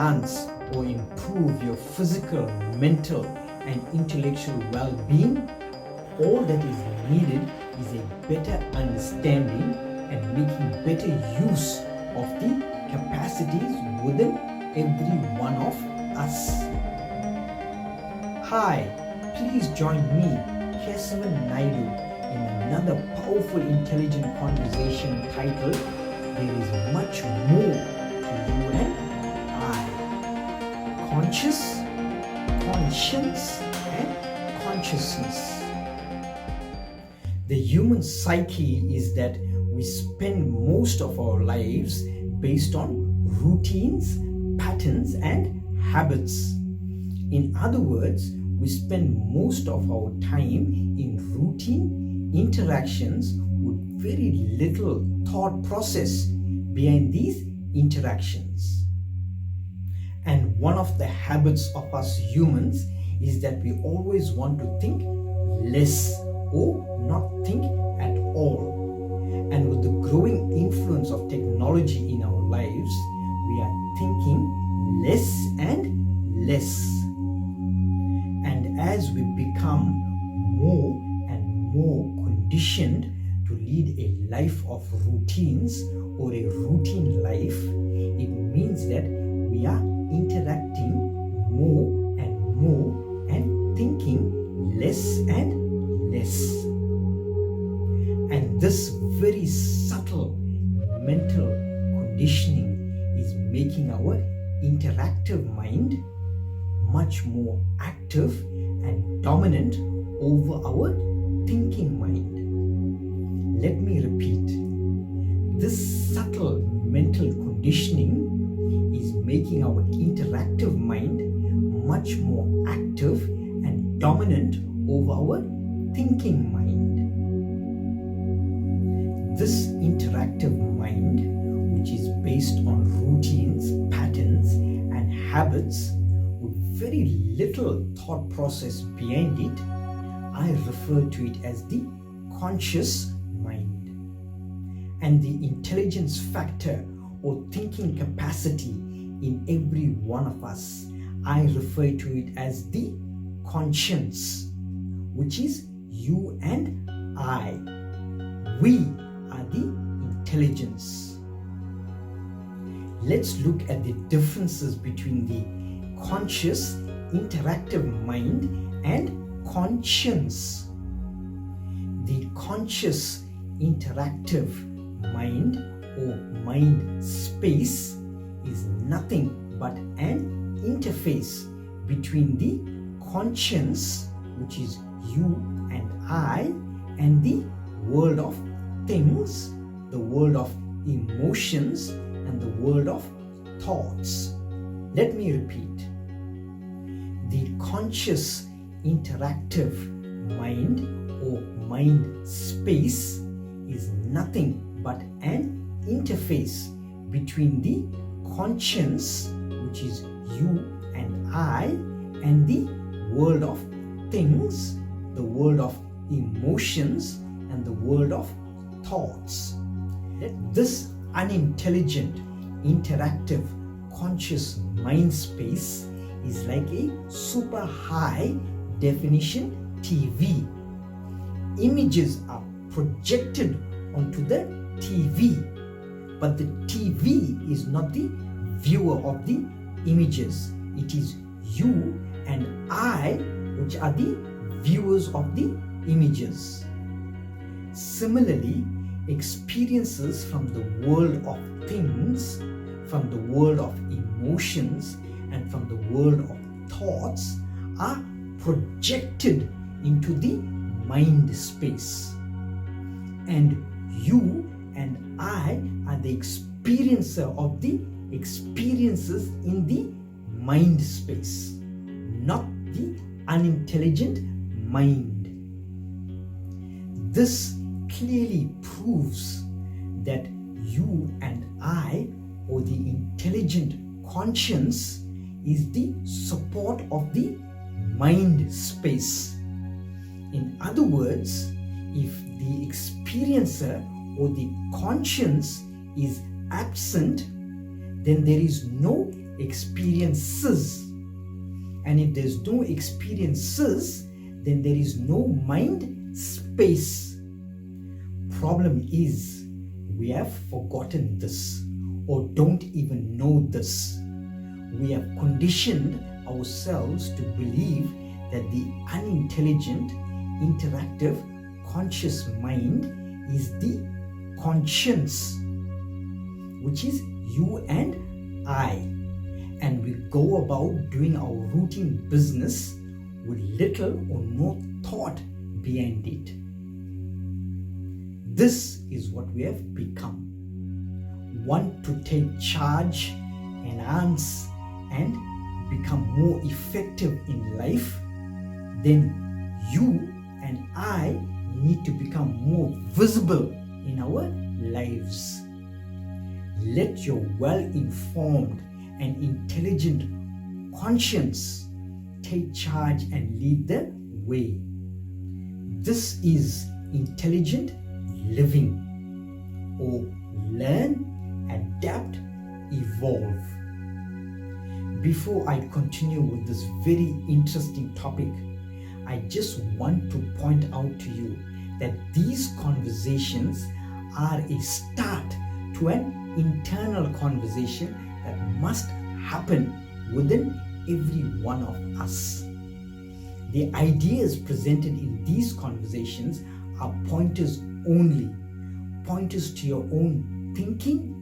enhance or improve your physical, mental, and intellectual well-being, all that is needed is a better understanding and making better use of the capacities within every one of us. Hi, please join me, Kesavan Naidu, in another powerful intelligent conversation titled There is Much More to You and I. Conscious, conscience, and consciousness. The human psyche is that we spend most of our lives based on routines, patterns, and habits. In other words, we spend most of our time in routine interactions with very little thought process behind these interactions. And one of the habits of us humans is that we always want to think less or not think at all. And with the growing influence of technology in our lives, we are thinking less and less. And as we become more and more conditioned to lead a life of routines or a routine life, it means that we are interacting more and thinking less and less. And this very subtle mental conditioning is making our interactive mind much more active and dominant over our thinking mind. Let me repeat. This subtle mental conditioning is making our interactive mind much more active and dominant over our thinking mind. This interactive mind, which is based on routines, patterns, and habits, with very little thought process behind it, I refer to it as the conscious mind. And the intelligence factor or thinking capacity in every one of us, I refer to it as the conscience, which is you and I. We are the intelligence. Let's look at the differences between the conscious interactive mind and conscience. The conscious interactive mind or mind space is nothing but an interface between the conscience, which is you and I, and the world of things, the world of emotions, and the world of thoughts. Let me repeat. The conscious interactive mind or mind space is nothing but an interface between the conscience, which is you and I, and the world of things, the world of emotions, and the world of thoughts. This unintelligent, interactive, conscious mind space is like a super high definition TV. Images are projected onto the TV, but the TV is not the viewer of the images. It is you and I which are the viewers of the images. Similarly, experiences from the world of things, from the world of emotions, and from the world of thoughts are projected into the mind space. And you and I are the experiencer of the experiences in the mind space, not the unintelligent mind. This clearly proves that you and I, or the intelligent conscience, is the support of the mind space. In other words, if the experiencer or the conscience is absent, then there is no experiences. And if there's no experiences, then there is no mind space. Problem is, we have forgotten this or don't even know this. We have conditioned ourselves to believe that the unintelligent, interactive, conscious mind is the conscience, which is you and I. And we go about doing our routine business with little or no thought behind it. This is what we have become. Want to take charge, enhance, and become more effective in life, then you and I need to become more visible in our lives. Let your well-informed and intelligent conscience take charge and lead the way. This is intelligent living, or learn, adapt, evolve. Before I continue with this very interesting topic, I just want to point out to you that these conversations are a start to an internal conversation that must happen within every one of us. The ideas presented in these conversations are pointers only, pointers to your own thinking,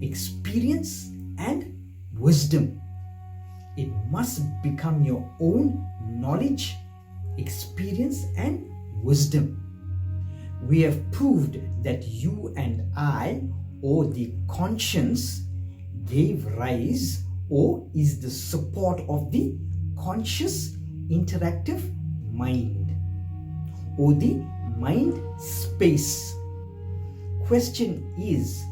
experience, and wisdom. It must become your own knowledge, experience, and wisdom. We have proved that you and I, or the conscience, gave rise or is the support of the conscious interactive mind, or the mind space. Question is,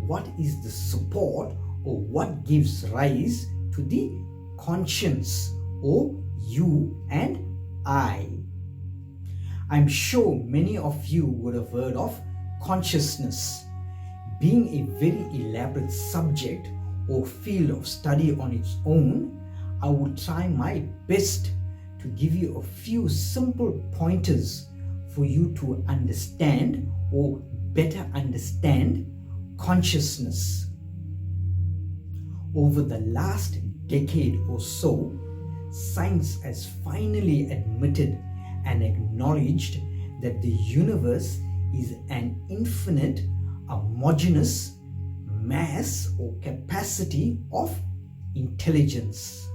what is the support or what gives rise to the conscience, or you and I? I'm sure many of you would have heard of consciousness. Being a very elaborate subject or field of study on its own, I will try my best to give you a few simple pointers for you to understand or better understand consciousness. Over the last decade or so, science has finally admitted and acknowledged that the universe is an infinite, homogeneous mass or capacity of intelligence.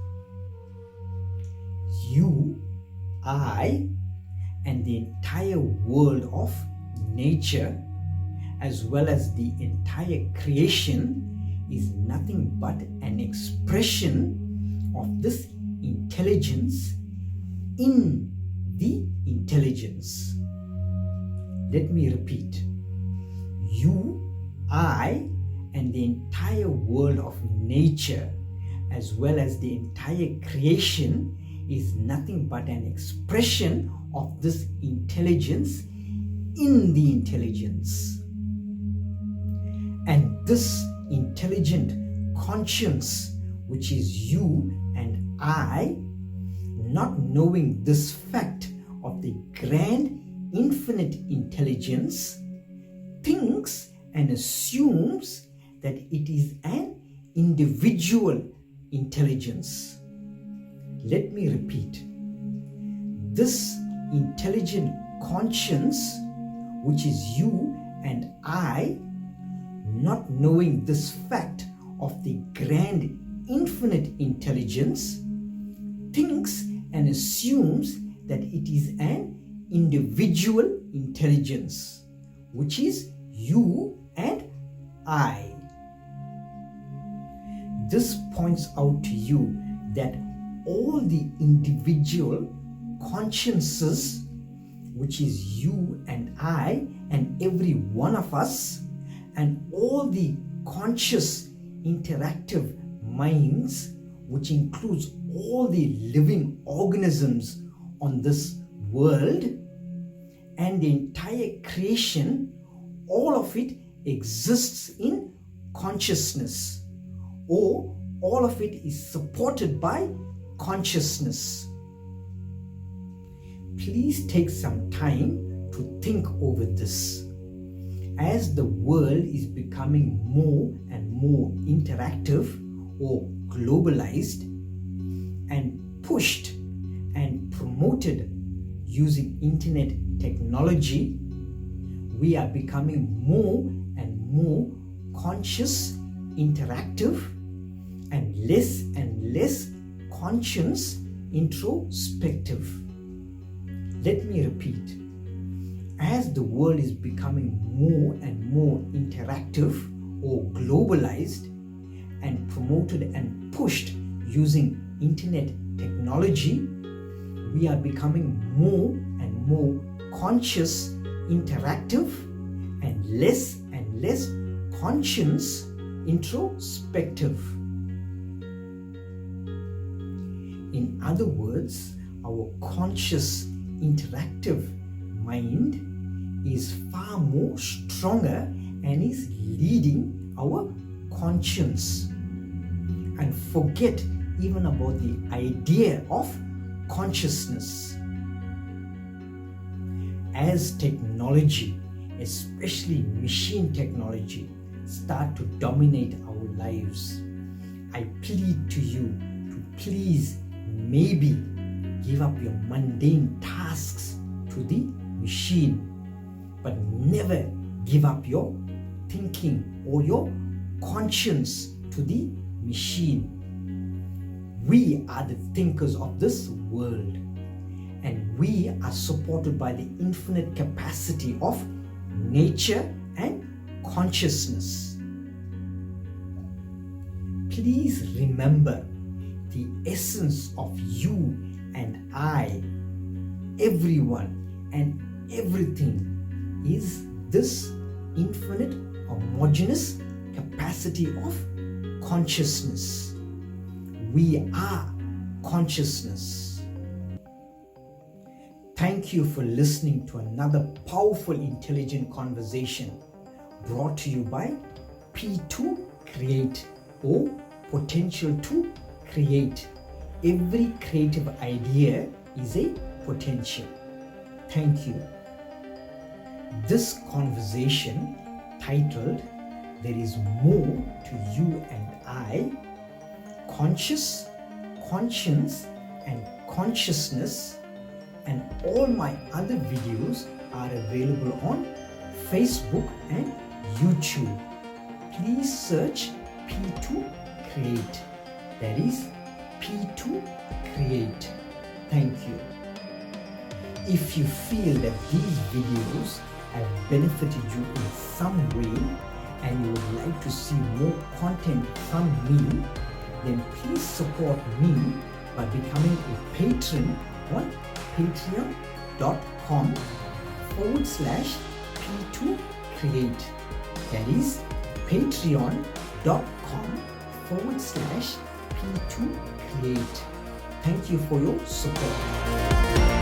You, I, and the entire world of nature, as well as the entire creation, is nothing but an expression of this intelligence in the intelligence. Let me repeat. You, I, and the entire world of nature, as well as the entire creation, is nothing but an expression of this intelligence in the intelligence. And this intelligent conscience, which is you and I, not knowing this fact of the grand infinite intelligence, thinks and assumes that it is an individual intelligence. Let me repeat. This intelligent conscience, which is you and I, not knowing this fact of the grand infinite intelligence, thinks and assumes that it is an individual intelligence, which is you and I. This points out to you that all the individual consciences, which is you and I and every one of us, and all the conscious interactive minds, which includes all the living organisms on this world and the entire creation, all of it exists in consciousness, or all of it is supported by consciousness. Please take some time to think over this. As the world is becoming more and more interactive or globalized and pushed and promoted using internet technology, we are becoming more and more conscious, interactive, and less conscious, introspective. Let me repeat. As the world is becoming more and more interactive or globalized and promoted and pushed using internet technology, we are becoming more and more conscious, interactive, and less conscious, introspective. In other words, our conscious, interactive mind is far more stronger and is leading our conscience. And forget even about the idea of consciousness. As technology, especially machine technology, start to dominate our lives, I plead to you to please maybe give up your mundane tasks to the machine, but never give up your thinking or your conscience to the machine. We are the thinkers of this world, and we are supported by the infinite capacity of nature and consciousness. Please remember the essence of you and I, everyone and everything, is this infinite homogeneous capacity of consciousness. We are consciousness. Thank you for listening to another powerful intelligent conversation brought to you by P2 Create, or Potential to Create. Every creative idea is a potential. Thank you. This conversation, titled "There is More to You and I," conscious, conscience, and consciousness, and all my other videos are available on Facebook and YouTube. Please search P2 Create. That is P2 Create. Thank you. If you feel that these videos have benefited you in some way and you would like to see more content from me, then please support me by becoming a patron on patreon.com/P2Create. That is patreon.com/P2Create. Thank you for your support.